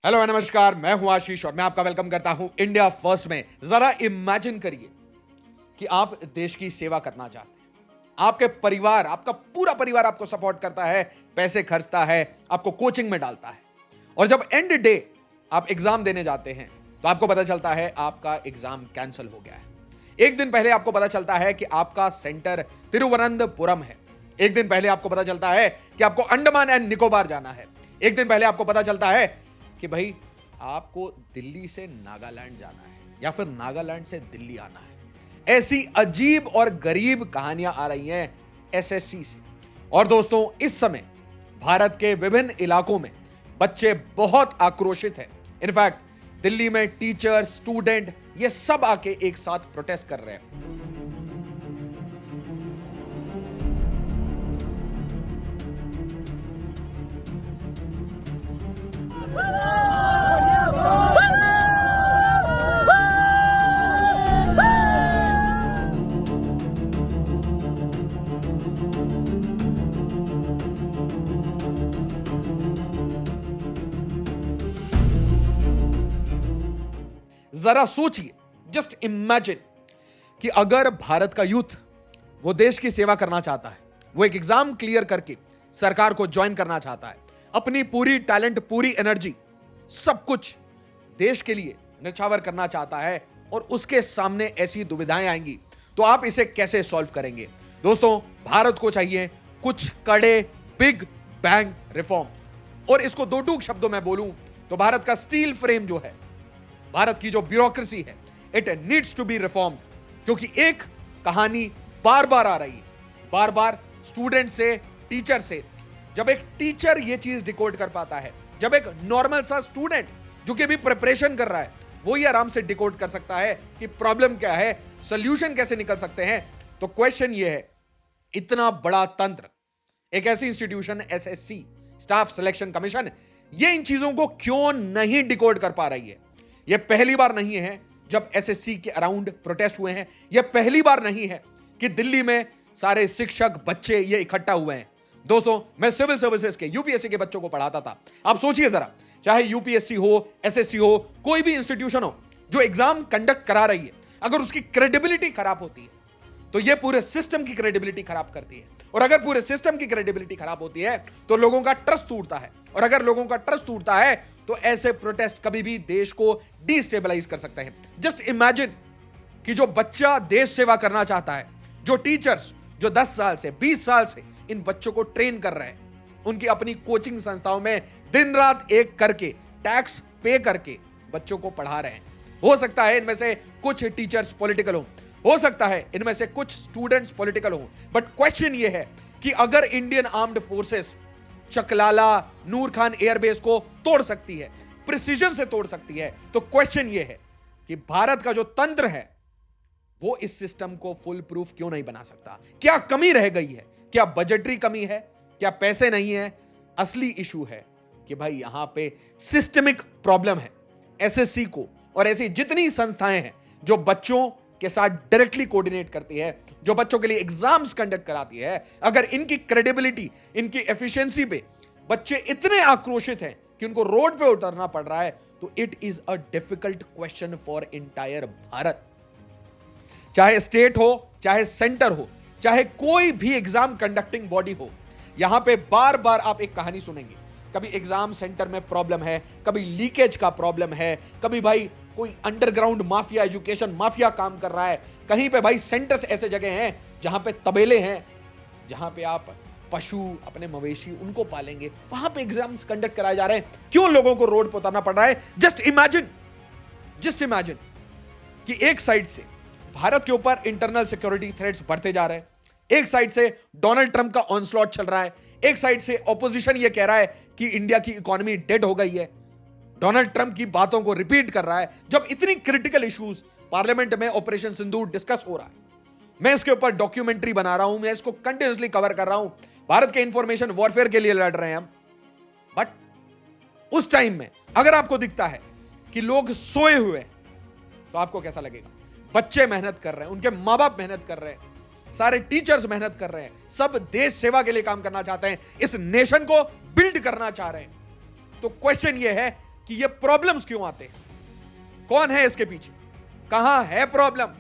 Hello नमस्कार, मैं हूं आशीष और मैं आपका वेलकम करता हूं इंडिया फर्स्ट में। जरा इमेजिन करिए कि आप देश की सेवा करना चाहते हैं। आपके परिवार, आपका पूरा परिवार आपको सपोर्ट करता है, पैसे खर्चता है, आपको कोचिंग में डालता है, और जब एंड डे आप एग्जाम देने जाते हैं तो आपको पता चलता है आपका एग्जाम कैंसिल हो गया है। एक दिन पहले आपको पता चलता है कि आपका सेंटर तिरुवनंतपुरम है। एक दिन पहले आपको पता चलता है कि आपको अंडमान एंड निकोबार जाना है। एक दिन पहले आपको पता चलता है कि भाई आपको दिल्ली से नागालैंड जाना है या फिर नागालैंड से दिल्ली आना है। ऐसी अजीब और गरीब कहानियां आ रही हैं एसएससी से। और दोस्तों, इस समय भारत के विभिन्न इलाकों में बच्चे बहुत आक्रोशित हैं। इनफैक्ट दिल्ली में टीचर, स्टूडेंट ये सब आके एक साथ प्रोटेस्ट कर रहे हैं। जरा सोचिए, जस्ट इमेजिन कि अगर भारत का यूथ वो देश की सेवा करना चाहता है, वो एक एग्जाम क्लियर करके सरकार को ज्वाइन करना चाहता है, अपनी पूरी टैलेंट, पूरी एनर्जी, सब कुछ देश के लिए निछावर करना चाहता है, और उसके सामने ऐसी दुविधाएं आएंगी, तो आप इसे कैसे सॉल्व करेंगे? दोस्तों, भारत को चाहिए कुछ कड़े बिग बैंग रिफॉर्म। और इसको दो टूक शब्दों में बोलूं तो भारत का स्टील फ्रेम जो है, भारत की जो ब्यूरोक्रेसी है, it needs to be reformed. क्योंकि एक कहानी बार बार आ रही है, बार बार स्टूडेंट से, टीचर से। जब एक टीचर ये चीज डिकोड कर पाता है, जब एक नॉर्मल सा स्टूडेंट जो कि भी प्रिपरेशन कर रहा है वो ही आराम से डिकोड कर सकता है कि प्रॉब्लम क्या है, सोल्यूशन कैसे निकल सकते हैं, तो क्वेश्चन ये है, इतना बड़ा तंत्र, एक ऐसी institution SSC, staff selection commission, ये इन चीजों को क्यों नहीं डिकोड कर पा रही है? यह पहली बार नहीं है जब एसएससी के अराउंड प्रोटेस्ट हुए हैं। यह पहली बार नहीं है कि दिल्ली में सारे शिक्षक, बच्चे ये इकट्ठा हुए हैं। दोस्तों, मैं सिविल सर्विसेज के, यूपीएससी के बच्चों को पढ़ाता था। आप सोचिए जरा, चाहे यूपीएससी हो, एसएससी हो, कोई भी इंस्टीट्यूशन हो जो एग्जाम कंडक्ट करा रही है, अगर उसकी क्रेडिबिलिटी खराब होती है तो यह पूरे सिस्टम की क्रेडिबिलिटी खराब करती है। और अगर पूरे सिस्टम की क्रेडिबिलिटी खराब होती है तो लोगों का ट्रस्ट टूटता है, और अगर लोगों का ट्रस्ट टूटता है तो ऐसे प्रोटेस्ट कभी भी देश को डिस्टेबलाइज कर सकते हैं। जस्ट इमेजिन कि जो बच्चा देश सेवा करना चाहता है, जो टीचर्स जो 10 साल से, 20 साल से इन बच्चों को ट्रेन कर रहे हैं, उनकी अपनी कोचिंग संस्थाओं में दिन रात एक करके, टैक्स पे करके बच्चों को पढ़ा रहे हैं। हो सकता है इनमें से कुछ टीचर्स पॉलिटिकल हो सकता है इनमें से कुछ स्टूडेंट्स पॉलिटिकल हो, बट क्वेश्चन यह है कि अगर इंडियन आर्म्ड फोर्सेस चकलाला, नूर खान एयरबेस को तोड़ सकती है, प्रिसीजन से तोड़ सकती है, तो क्वेश्चन यह है कि भारत का जो तंत्र है वो इस सिस्टम को फुल प्रूफ क्यों नहीं बना सकता? क्या कमी रह गई है? क्या बजटरी कमी है? क्या पैसे नहीं है? असली इशू है कि भाई यहां पे सिस्टमिक प्रॉब्लम है। एसएससी को और ऐसी जितनी संस्थाएं हैं जो बच्चों के साथ डायरेक्टली कोऑर्डिनेट करती है, जो बच्चों के लिए एग्जाम्स कंडक्ट कराती है, अगर इनकी क्रेडिबिलिटी, इनकी एफिशिएंसी पे बच्चे इतने आक्रोशित हैं कि उनको रोड पे उतरना पड़ रहा है, तो it is a difficult question for entire Bharat. चाहे स्टेट हो, चाहे सेंटर हो, चाहे कोई भी एग्जाम कंडक्टिंग बॉडी हो, यहां पे बार बार आप एक कहानी सुनेंगे। कभी एग्जाम सेंटर में प्रॉब्लम है, कभी लीकेज का प्रॉब्लम है, कभी भाई कोई अंडरग्राउंड माफिया, एजुकेशन माफिया काम कर रहा है, कहीं पे भाई सेंटर्स ऐसे जगह हैं जहां पे तबेले हैं, जहां पे आप पशु, अपने मवेशी उनको पालेंगे, वहां पे एग्जाम्स कंडक्ट कराए जा रहे हैं। क्यों लोगों को रोड पर उतरना पड़ रहा है? जस्ट इमेजिन कि एक साइड से भारत के ऊपर इंटरनल सिक्योरिटी थ्रेट्स बढ़ते जा रहे हैं, एक साइड से डोनाल्ड ट्रंप का ऑनस्लॉट चल रहा है, एक साइड से ऑपोजिशन ये कह रहा है कि इंडिया की इकोनॉमी डेड हो गई है, डोनाल्ड ट्रंप की बातों को रिपीट कर रहा है। जब इतनी क्रिटिकल इश्यूज पार्लियामेंट में ऑपरेशन सिंदूर डिस्कस हो रहा है, मैं इसके ऊपर डॉक्यूमेंट्री बना रहा हूं, मैं इसको कंटिन्यूअसली कवर कर रहा हूं, भारत के इंफॉर्मेशन वॉरफेयर के लिए लड़ रहे हैं हम, बट उस टाइम में अगर आपको दिखता है कि लोग सोए हुए हैं तो आपको कैसा लगेगा? बच्चे मेहनत कर रहे हैं, उनके मां बाप मेहनत कर रहे हैं, सारे टीचर्स मेहनत कर रहे हैं, सब देश सेवा के लिए काम करना चाहते हैं, इस नेशन को बिल्ड करना चाह रहे हैं। तो क्वेश्चन यह है कि ये प्रॉब्लम्स क्यों आते हैं, कौन है इसके पीछे, कहां है प्रॉब्लम,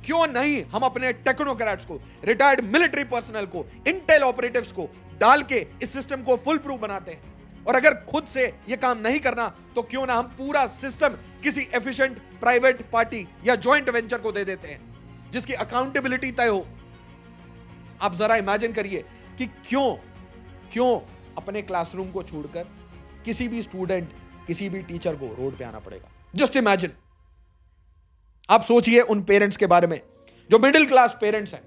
क्यों नहीं हम अपने टेक्नोक्रेट्स को, रिटायर्ड मिलिट्री पर्सनल को, इंटेल ऑपरेटिव्स को डाल के इस सिस्टम को फुल प्रूफ बनाते हैं। और अगर खुद से यह काम नहीं करना तो क्यों ना हम पूरा सिस्टम किसी एफिशिएंट प्राइवेट पार्टी या जॉइंट वेंचर को दे देते हैं जिसकी अकाउंटेबिलिटी तय हो। आप जरा इमेजिन करिए कि क्यों अपने क्लासरूम को छोड़कर किसी भी स्टूडेंट, किसी भी टीचर को रोड पे आना पड़ेगा। जस्ट इमेजिन, आप सोचिए उन पेरेंट्स के बारे में जो मिडिल क्लास पेरेंट्स हैं,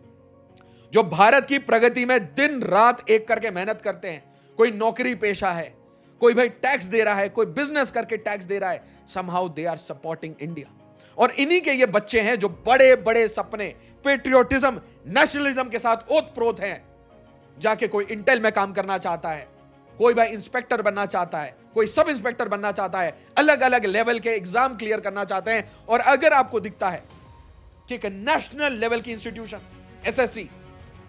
जो भारत की प्रगति में दिन रात एक करके मेहनत करते हैं। कोई नौकरी पेशा है, कोई भाई टैक्स दे रहा है, कोई बिजनेस करके टैक्स दे रहा है। Somehow they are supporting India. और इन्हीं के ये बच्चे हैं जो बड़े बड़े सपने, पेट्रियोटिज्म, नेशनलिज्म के साथ ओतप्रोत हैं। जाके कोई इंटेल में काम करना चाहता है, कोई भाई इंस्पेक्टर बनना चाहता है, कोई सब इंस्पेक्टर बनना चाहता है, अलग अलग लेवल के एग्जाम क्लियर करना चाहते हैं। और अगर आपको दिखता है कि एक नेशनल लेवल की इंस्टीट्यूशन एसएससी,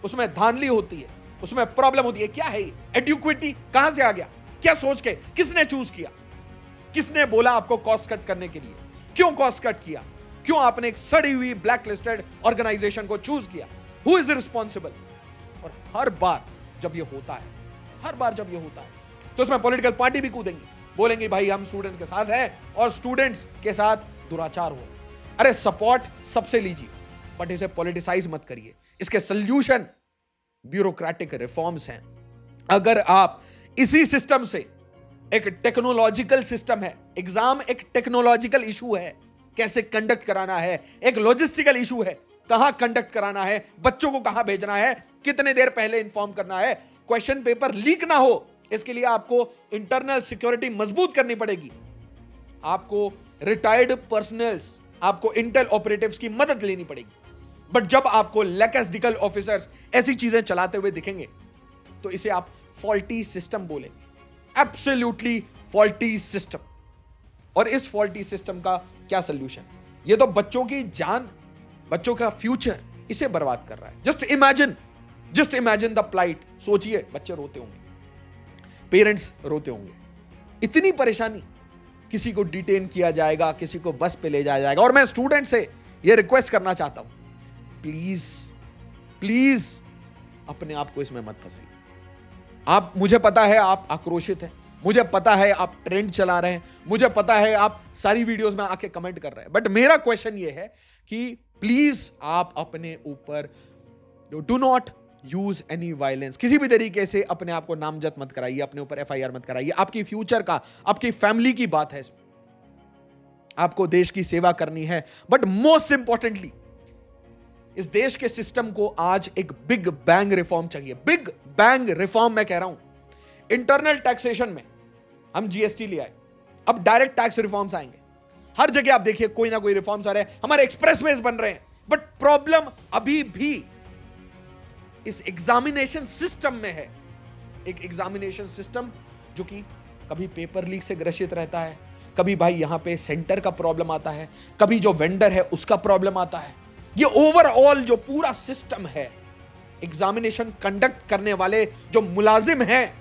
उसमें धांधली होती है, उसमें प्रॉब्लम होती है, क्या है ये एडुक्विटी, कहां से आ गया, क्या सोच के, किसने चूज किया, किसने बोला आपको कॉस्ट कट करने के लिए, क्यों कॉस्ट कट किया, क्यों आपने एक सड़ी हुई ब्लैक लिस्टेड ऑर्गेनाइजेशन को चूज किया, हु इज रिस्पॉन्सिबल। और हर बार जब ये होता है, तो उसमें पॉलिटिकल पार्टी भी कूदेंगी, बोलेंगे भाई हम स्टूडेंट्स के साथ हैं और स्टूडेंट्स के साथ दुराचार हो। अरे सपोर्ट सबसे लीजिए, बट इसे पॉलिटिसाइज मत करिए। इसके सोल्यूशन ब्यूरोक्रेटिक रिफॉर्म्स हैं। अगर आप इसी सिस्टम से, एक टेक्नोलॉजिकल सिस्टम है, एग्जाम एक टेक्नोलॉजिकल इशू है, कैसे कंडक्ट कराना है, एक लॉजिस्टिकल इशू है, कहां कंडक्ट कराना है, बच्चों को कहां भेजना है, कितने देर पहले इंफॉर्म करना है, क्वेश्चन पेपर लीक ना हो, इसके लिए आपको इंटरनल सिक्योरिटी मजबूत करनी पड़ेगी। आपको रिटायर्ड पर्सनल्स, आपको इंटेल ऑपरेटिव्स की मदद लेनी पड़ेगी। बट जब आपको लेकेस्टिकल ऑफिसर्स ऐसी चीजें चलाते हुए दिखेंगे तो इसे आप फॉल्टी सिस्टम बोलेंगे, एब्सोल्युटली फॉल्टी सिस्टम। और इस फॉल्टी सिस्टम का क्या सोल्यूशन? ये तो बच्चों की जान, बच्चों का फ्यूचर इसे बर्बाद कर रहा है। Just imagine the plight. सोचिए, बच्चे रोते होंगे, पेरेंट्स रोते होंगे, इतनी परेशानी, किसी को डिटेन किया जाएगा, किसी को बस पे ले जाया जाएगा। और मैं स्टूडेंट से यह रिक्वेस्ट करना चाहता हूं, प्लीज अपने आप को इसमें मत फंसाइए। मुझे पता है आप आक्रोशित हैं, मुझे पता है आप ट्रेंड चला रहे हैं, मुझे पता है आप सारी वीडियोस में आके कमेंट कर रहे हैं, बट मेरा क्वेश्चन यह है कि प्लीज आप अपने ऊपर do not use any violence. किसी भी तरीके से अपने आप को नामजद मत कराइए, अपने ऊपर एफआईआर मत कराइए। आपकी फ्यूचर का, आपकी फैमिली की बात है इसमें, आपको देश की सेवा करनी है। बट मोस्ट इंपॉर्टेंटली, इस देश के सिस्टम को आज एक बिग बैंग रिफॉर्म चाहिए। बिग बैंग रिफॉर्म मैं कह रहा हूं। इंटरनल टैक्सेशन में हम जीएसटी ले आए, अब डायरेक्ट टैक्स रिफॉर्म्स आएंगे। हर जगह आप देखिए कोई ना कोई रिफॉर्म्स आ रहे हैं, हमारे एक्सप्रेसवेज बन रहे हैं। बट प्रॉब्लम अभी भी इस एग्जामिनेशन सिस्टम में है। एक एग्जामिनेशन सिस्टम जो कि कभी पेपर लीक से ग्रसित रहता है, कभी भाई यहां पे सेंटर का प्रॉब्लम आता है, कभी जो वेंडर है उसका प्रॉब्लम आता है। ये ओवरऑल जो पूरा सिस्टम है, एग्जामिनेशन कंडक्ट करने वाले जो मुलाजिम हैं,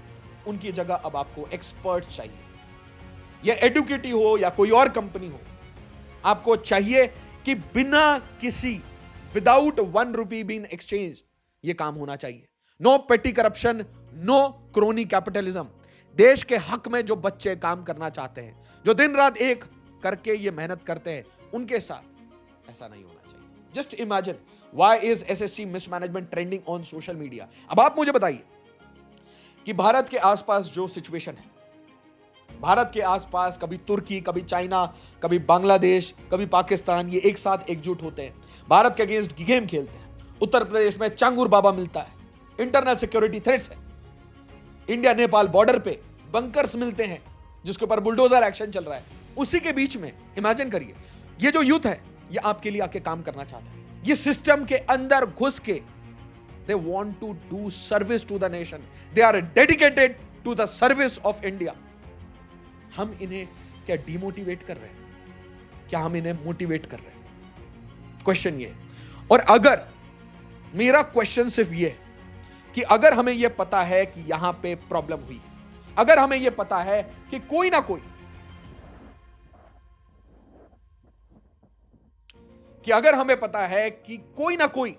उनकी जगह अब आपको एक्सपर्ट चाहिए। ये एडुकेटी हो या कोई और कंपनी हो, आपको चाहिए कि बिना किसी, विदाउट 1 रुपी बीन एक्सचेंज, ये काम होना चाहिए। नो पेटी करप्शन, नो क्रोनी कैपिटलिज्म। देश के हक में जो बच्चे काम करना चाहते हैं, जो दिन रात एक करके ये मेहनत करते हैं, उनके साथ ऐसा नहीं होना चाहिए। Just imagine, why is SSC mismanagement trending on social media? अब आप मुझे बताइए कि भारत के आसपास जो सिचुएशन है, भारत के आसपास कभी तुर्की, कभी चाइना, कभी बांग्लादेश, कभी पाकिस्तान, ये एक साथ एकजुट होते हैं, भारत के अगेंस्ट गेम खेलते हैं। उत्तर प्रदेश में चांगुर बाबा मिलता है, इंटरनल सिक्योरिटी थ्रेट्स है, इंडिया नेपाल बॉर्डर पे बंकर्स मिलते हैं जिसके ऊपर बुलडोजर एक्शन चल रहा है। उसी के बीच में इमेजिन करिए, ये जो यूथ है ये आपके लिए आके काम करना चाहता है। ये सिस्टम के अंदर घुस के they want to do service to the nation, they are dedicated to the service of India. हम इन्हें क्या डिमोटिवेट कर रहे हैं? क्या हम इन्हें मोटिवेट कर रहे हैं? क्वेश्चन ये। और अगर मेरा क्वेश्चन सिर्फ ये है कि अगर हमें यह पता है कि यहां पे प्रॉब्लम हुई है, अगर हमें यह पता है कि कोई ना कोई कि अगर हमें पता है कि कोई ना कोई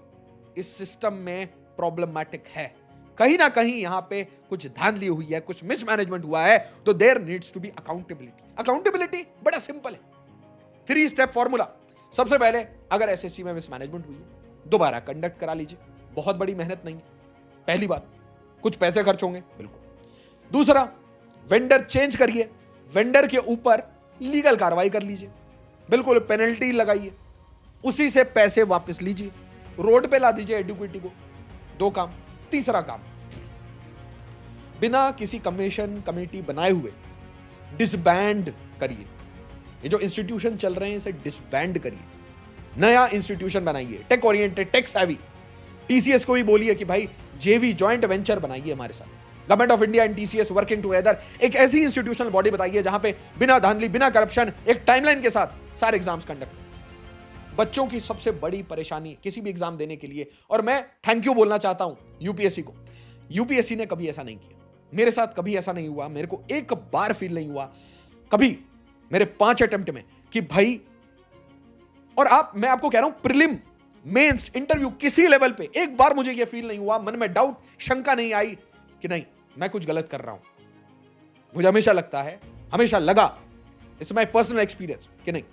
इस सिस्टम में प्रॉब्लमैटिक है, कहीं ना कहीं यहां पे कुछ धांधली हुई है, कुछ मिसमैनेजमेंट हुआ है, तो there needs to be accountability. Accountability बड़ा सिंपल है, 3 स्टेप फॉर्मूला। सबसे पहले, अगर एसएससी में मिसमैनेजमेंट हुई है, दोबारा कंडक्ट करा लीजिए, बहुत बड़ी मेहनत नहीं है। पहली बात, कुछ पैसे खर्च होंगे बिल्कुल। दूसरा, वेंडर चेंज करिए, वेंडर के ऊपर लीगल कार्रवाई कर लीजिए, बिल्कुल पेनल्टी लगाइए, उसी से पैसे वापस लीजिए, रोड पे ला दीजिए एडुकेटी को। 2 काम। तीसरा काम, बिना किसी कमीशन कमेटी बनाए हुए डिसबैंड करिए। ये जो इंस्टीट्यूशन चल रहे हैं इसे डिसबैंड करिए, नया इंस्टीट्यूशन बनाइए, tech oriented, tech savvy. TCS को भी बोलिए कि भाई जेवी जॉइंट वेंचर बनाइए हमारे साथ, government of India and TCS working together. एक ऐसी इंस्टीट्यूशनल बॉडी बताइए जहां पे बिना धांधली, बिना करप्शन, एक टाइमलाइन के साथ सारे एग्जाम्स कंडक्ट। बच्चों की सबसे बड़ी परेशानी किसी भी एग्जाम देने के लिए, और मैं थैंक यू बोलना चाहता हूं यूपीएससी को, यूपीएससी ने कभी ऐसा नहीं किया। मेरे साथ कभी ऐसा नहीं हुआ, मेरे को एक बार फील नहीं हुआ कभी मेरे 5 अटेम्प्ट में कि भाई, और मैं आपको कह रहा हूं प्रीलिम, मेंस, इंटरव्यू, किसी लेवल पे एक बार मुझे यह फील नहीं हुआ, मन में डाउट, शंका नहीं आई कि नहीं मैं कुछ गलत कर रहा हूं। मुझे हमेशा लगता है, हमेशा लगा, इट्स माय पर्सनल एक्सपीरियंस, कि नहीं,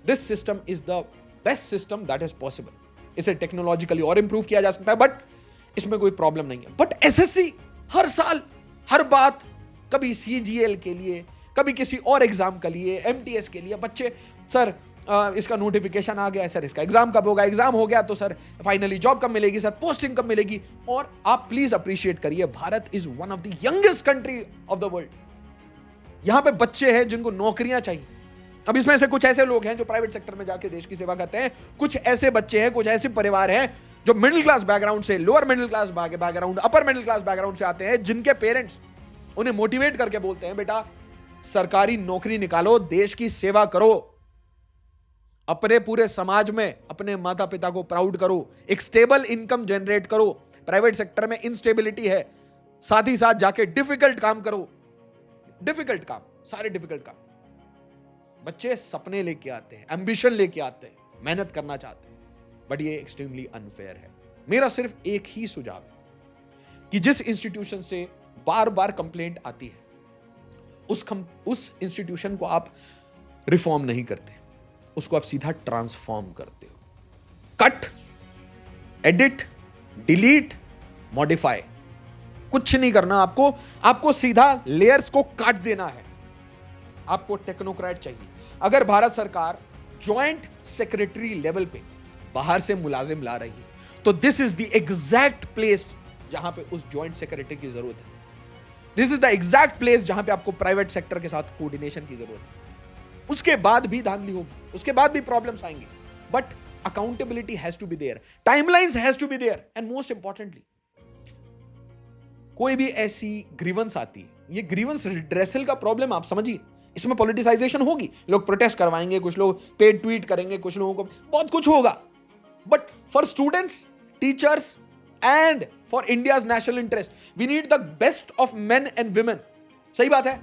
this system is the best system that is possible. इसे टेक्नोलॉजिकली और इंप्रूव किया जा सकता है, बट इसमें कोई प्रॉब्लम नहीं है। बट एसएससी हर साल, हर बात, कभी सीजीएल के लिए, कभी किसी और एग्जाम के लिए, एमटीएस के लिए, बच्चे सर इसका नोटिफिकेशन आ गया, सर इसका एग्जाम कब होगा, एग्जाम हो गया तो सर फाइनली जॉब कब मिलेगी, सर पोस्टिंग कब मिलेगी। और आप प्लीज अप्रिशिएट करिए, Bharat is one of the youngest country of the world. यहां पे बच्चे हैं जिनको नौकरियां चाहिए। अब इसमें से कुछ ऐसे लोग हैं जो प्राइवेट सेक्टर में जाके देश की सेवा करते हैं, कुछ ऐसे बच्चे हैं, कुछ ऐसे परिवार हैं जो मिडिल क्लास बैकग्राउंड से, lower middle class background, upper middle class background से आते हैं, जिनके पेरेंट्स उन्हें मोटिवेट करके बोलते हैं बेटा सरकारी नौकरी निकालो, देश की सेवा करो, अपने पूरे समाज में अपने माता पिता को प्राउड करो, एक स्टेबल इनकम जनरेट करो। प्राइवेट सेक्टर में इनस्टेबिलिटी है, साथ ही साथ जाके डिफिकल्ट काम करो, डिफिकल्ट काम, सारे डिफिकल्ट काम। बच्चे सपने लेके आते हैं, एंबिशन लेके आते हैं, मेहनत करना चाहते हैं, बट ये एक्सट्रीमली अनफेयर है। मेरा सिर्फ एक ही सुझाव है कि जिस इंस्टीट्यूशन से बार बार कंप्लेंट आती है, उस इंस्टीट्यूशन को आप रिफॉर्म नहीं करते, उसको आप सीधा ट्रांसफॉर्म करते हो। कट, एडिट, डिलीट, मॉडिफाई, कुछ नहीं करना आपको सीधा लेयर्स को काट देना है। आपको टेक्नोक्रेट चाहिए। अगर भारत सरकार ज्वाइंट सेक्रेटरी लेवल पे बाहर से मुलाजिम ला रही है, तो this is the exact place जहां पे उस ज्वाइंट सेक्रेटरी की जरूरत है। This is the exact place जहां पे आपको प्राइवेट सेक्टर के साथ कोऑर्डिनेशन की जरूरत है। उसके बाद भी धांधली होगी, उसके बाद भी प्रॉब्लम्स आएंगे, but accountability has to be there, timelines has to be there, and most importantly कोई भी ऐसी ग्रीवेंस आती है, ये ग्रीवेंस रिड्रेसल का प्रॉब्लम आप समझिए, इसमें पॉलिटिसाइजेशन होगी, लोग प्रोटेस्ट करवाएंगे, कुछ लोग पेड ट्वीट करेंगे, कुछ लोगों को बहुत कुछ होगा, but for students, teachers and for India's national interest we need the best of men and women. सही बात है,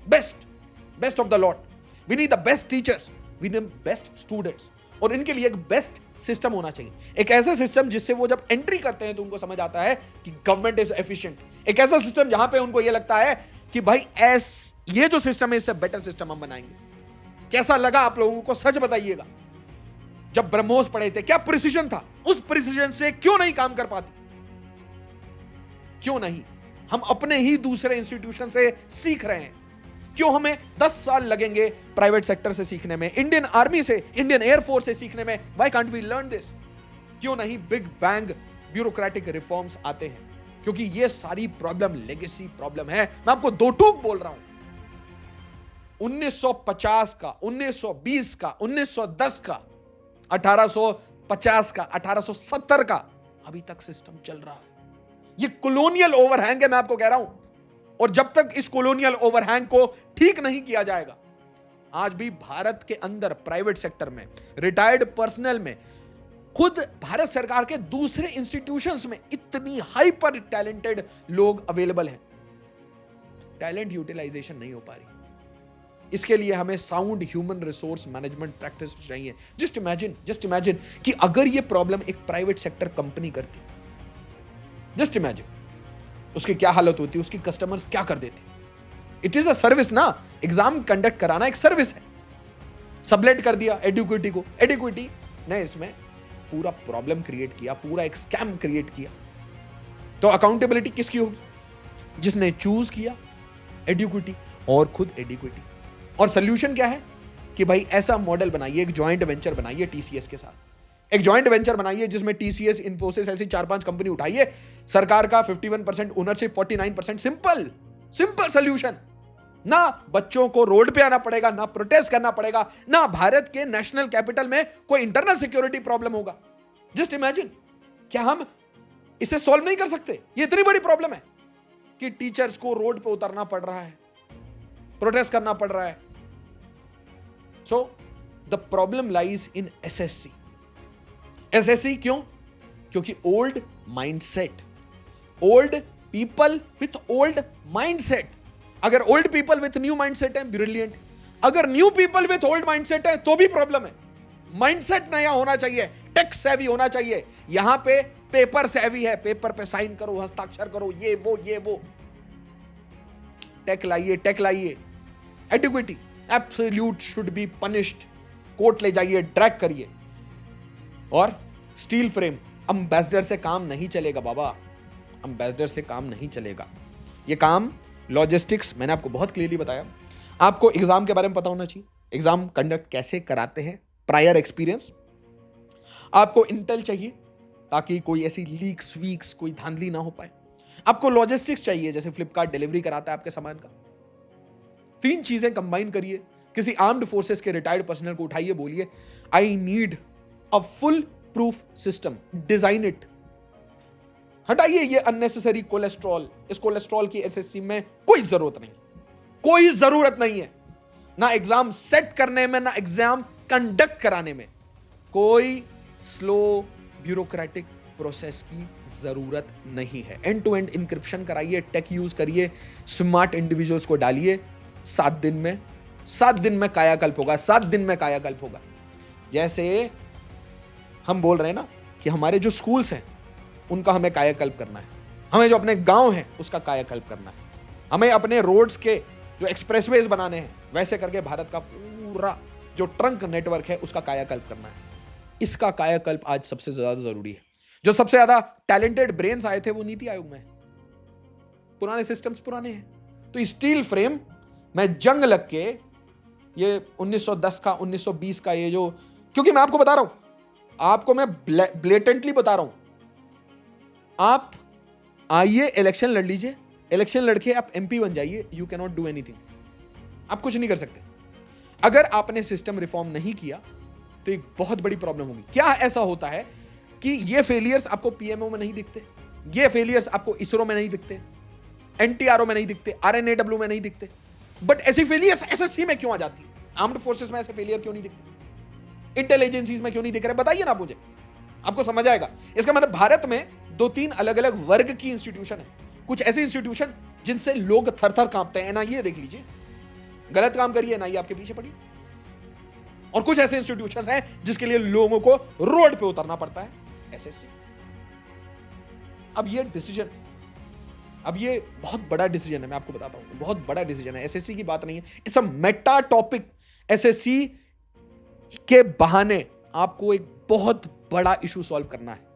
best of the lot. We need the best teachers, we need best students, और इनके लिए एक बेस्ट सिस्टम होना चाहिए, एक ऐसा सिस्टम जिससे वो जब एंट्री करते हैं तो उनको समझ आता है कि गवर्नमेंट इज एफिशिएंट, एक ऐसा सिस्टम जहां पे उनको ये लगता है कि भाई ये जो सिस्टम है इससे बेटर सिस्टम हम बनाएंगे। कैसा लगा आप लोगों को, सच बताइएगा। जब ब्रह्मोस पढ़े थे क्या प्रिसीजन था, उस प्रिसीजन से क्यों नहीं काम कर पाती, क्यों नहीं? हम अपने ही दूसरे इंस्टीट्यूशन से सीख रहे हैं, क्यों हमें 10 साल लगेंगे प्राइवेट सेक्टर से सीखने में, इंडियन आर्मी से, इंडियन एयरफोर्स से सीखने में? Why can't we learn this? क्यों नहीं बिग बैंग ब्यूरोक्रेटिक रिफॉर्म्स आते हैं? क्योंकि ये सारी प्रॉब्लम लेगेसी प्रॉब्लम है। मैं आपको 2 टूक बोल रहा हूं, 1950 का, 1920 का, 1910 का, 1850 का, 1870 का, अभी तक सिस्टम चल रहा है। ये कॉलोनियल ओवरहैंग है, मैं आपको कह रहा हूं, और जब तक इस कॉलोनियल ओवरहैंग को ठीक नहीं किया जाएगा, आज भी भारत के अंदर प्राइवेट सेक्टर में, रिटायर्ड पर्सनल में, खुद भारत सरकार के दूसरे इंस्टीट्यूशंस में इतनी हाइपर टैलेंटेड लोग अवेलेबल हैं, टैलेंट यूटिलाइजेशन नहीं हो पा रही। इसके लिए हमें sound human resource management practice चाहिए। जस्ट इमेजिन कि अगर ये प्रॉब्लम एक प्राइवेट सेक्टर कंपनी करती, जस्ट इमेजिन उसकी क्या हालत होती, उसकी कस्टमर्स क्या कर देते। इट इज अ सर्विस ना, एग्जाम कंडक्ट कराना एक सर्विस है। सबलेट कर दिया एडुकेटी को, एडुकेटी ने इसमें पूरा प्रॉब्लम क्रिएट किया, पूरा एक स्कैम क्रिएट किया। तो अकाउंटेबिलिटी किसकी होगी? जिसने चूज किया एडुकेटी और खुद एडुकेटी। और सोल्यूशन क्या है कि भाई ऐसा मॉडल बनाइए, एक जॉइंट वेंचर बनाइए टीसीएस के साथ, एक जॉइंट वेंचर बनाइए जिसमें टीसीएस, इन्फोसिस ऐसी 4-5 कंपनी उठाइए, सरकार का 51% ओनरशिप, 49%। Simple solution. ना बच्चों को रोड पे आना पड़ेगा, ना प्रोटेस्ट करना पड़ेगा, ना भारत के नेशनल कैपिटल में कोई इंटरनल सिक्योरिटी प्रॉब्लम होगा। जस्ट इमेजिन, क्या हम इसे सॉल्व नहीं कर सकते? ये इतनी बड़ी प्रॉब्लम है कि टीचर्स को रोड पे उतरना पड़ रहा है, प्रोटेस्ट करना पड़ रहा है। So the problem lies in SSC. SSC क्यों? क्योंकि old mindset, old people with old mindset. अगर old people with new mindset है, ब्रिलियंट। अगर new people with old mindset है तो भी प्रॉब्लम है। माइंडसेट नया होना चाहिए, टेक सेवी होना चाहिए। यहां पे पेपर सेवी है, पेपर पे साइन करो, हस्ताक्षर करो, ये वो। टेक लाइए। एडुकेटी absolute should be punished. Court ले जाइए, ड्रैग करिए। और स्टील फ्रेम, एम्बेसडर से काम नहीं चलेगा बाबा, एम्बेसडर से काम नहीं चलेगा। ये काम लॉजिस्टिक्स, मैंने आपको बहुत क्लियरली बताया। आपको एग्जाम के बारे में पता होना चाहिए, एग्जाम कंडक्ट कैसे कराते हैं, प्रायर एक्सपीरियंस। आपको इंटेल चाहिए ताकि कोई ऐसी लीक्स वीक्स, कोई धांधली ना हो पाए। आपको लॉजिस्टिक्स चाहिए, जैसे फ्लिपकार्ट डिलीवरी कराता है आपके सामान का। 3 चीजें कंबाइन करिए। किसी आर्म्ड फोर्सेस के रिटायर्ड पर्सनल को उठाइए, बोलिए I need a full proof system, design it. हटाइए ये अननेसेसरी कोलेस्ट्रॉल। इस कोलेस्ट्रॉल की एसएससी में कोई जरूरत नहीं है। ना एग्जाम सेट करने में, ना एग्जाम कंडक्ट कराने में कोई स्लो ब्यूरोक्रेटिक प्रोसेस की जरूरत नहीं है। एंड टू एंड इंक्रिप्शन कराइए, टेक यूज करिए, स्मार्ट इंडिविजुअल्स को डालिए। 7 दिन में कायाकल्प होगा, 7 दिन में कायाकल्प होगा। जैसे हम बोल रहे हैं ना कि हमारे जो स्कूल्स हैं उनका हमें कायाकल्प करना है, हमें जो अपने गांव है उसका कायाकल्प करना है, हमें अपने रोड्स के जो एक्सप्रेसवेज बनाने हैं, वैसे करके भारत का पूरा जो ट्रंक नेटवर्क है उसका कायाकल्प करना है। इसका कायाकल्प आज सबसे ज्यादा जरूरी है। जो सबसे ज्यादा टैलेंटेड ब्रेन्स आए थे वो नीति आयोग में, पुराने सिस्टम्स पुराने हैं। तो स्टील फ्रेम में जंग लग के ये 1910 का 1920 का ये जो, क्योंकि मैं आपको बता रहा हूं, आपको मैं ब्लेटेंटली बता रहा हूं, आप आइए इलेक्शन लड़ लीजिए, इलेक्शन लड़के आप एमपी बन जाइए, you can not do anything. आप कुछ नहीं कर सकते। अगर आपने सिस्टम रिफॉर्म नहीं किया तो एक बहुत बड़ी प्रॉब्लम होगी। क्या ऐसा होता है कि ये फेलियर्स आपको पीएमओ में नहीं दिखते, ये फेलियर्स आपको इसरो में नहीं दिखते, एनटीआरओ में नहीं दिखते, आरएनएडब्ल्यू में नहीं दिखते, बट ऐसी फेलियर्स एसएससी में क्यों आ जाती है? आर्म्ड फोर्सेस में ऐसे फेलियर क्यों नहीं दिखते? इंटेल एजेंसीज में क्यों नहीं दिख रहे? बताइए ना मुझे, आपको समझ आएगा। इसका मतलब भारत में 2-3 अलग अलग वर्ग की इंस्टीट्यूशन है। कुछ ऐसे इंस्टीट्यूशन जिनसे लोग थर-थर कांपते हैं ना, ये देख लीजिए, गलत काम करिए ना, ये आपके पीछे पड़ी। और कुछ ऐसे इंस्टीट्यूशंस हैं जिसके लिए लोगों को रोड पे उतरना पड़ता है, एसएससी। अब ये डिसीजन, अब ये बहुत बड़ा डिसीजन है, मैं आपको बताता हूं, बहुत बड़ा डिसीजन है। एसएससी की बात नहीं है, it's a Meta topic. SSC के बहाने आपको एक बहुत बड़ा इशू सॉल्व करना है।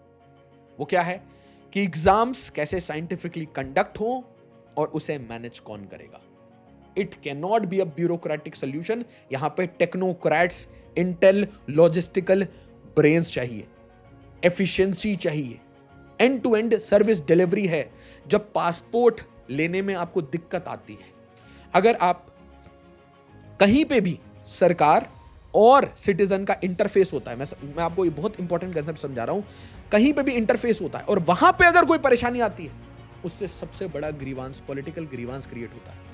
वो क्या है कि एग्जाम्स कैसे साइंटिफिकली कंडक्ट हो और उसे मैनेज कौन करेगा। It can not be a bureaucratic solution. यहां पे टेक्नोक्रेट्स, इंटेल, लॉजिस्टिकल ब्रेन्स चाहिए, एफिशिएंसी चाहिए, end to end service delivery है। जब पासपोर्ट लेने में आपको दिक्कत आती है, अगर आप कहीं पे भी सरकार और सिटीजन का इंटरफेस होता है, मैं आपको ये बहुत इंपॉर्टेंट कंसेप्ट समझा रहा हूं, कहीं पे भी इंटरफेस होता है और वहां पे अगर कोई परेशानी आती है, उससे सबसे बड़ा ग्रीवांस, पॉलिटिकल ग्रीवांस क्रिएट होता है।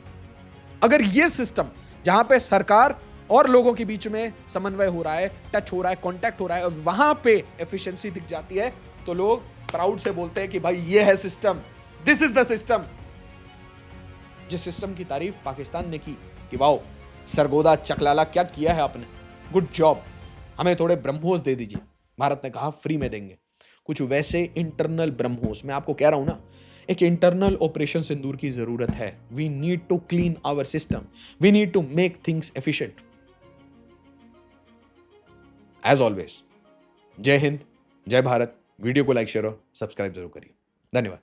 अगर ये सिस्टम जहां पे सरकार और लोगों के बीच में समन्वय हो रहा है, टच हो रहा है, कांटेक्ट हो रहा है, और वहां पे एफिशिएंसी दिख जाती है, तो लोग प्राउड से बोलते हैं कि भाई ये है system, this is the system. जिस सिस्टम की तारीफ पाकिस्तान ने की कि वाओ सरगोदा चकलाला क्या किया है आपने, गुड जॉब, हमें थोड़े ब्रह्मोस दे दीजिए। भारत ने कहा फ्री में देंगे। कुछ वैसे इंटरनल ब्रह्मोस, मैं आपको कह रहा हूं ना, एक इंटरनल ऑपरेशन सिंदूर की जरूरत है। We need to clean our system, we need to make things efficient. As always, जय हिंद, जय भारत। वीडियो को लाइक शेयर और सब्सक्राइब जरूर करिए। धन्यवाद।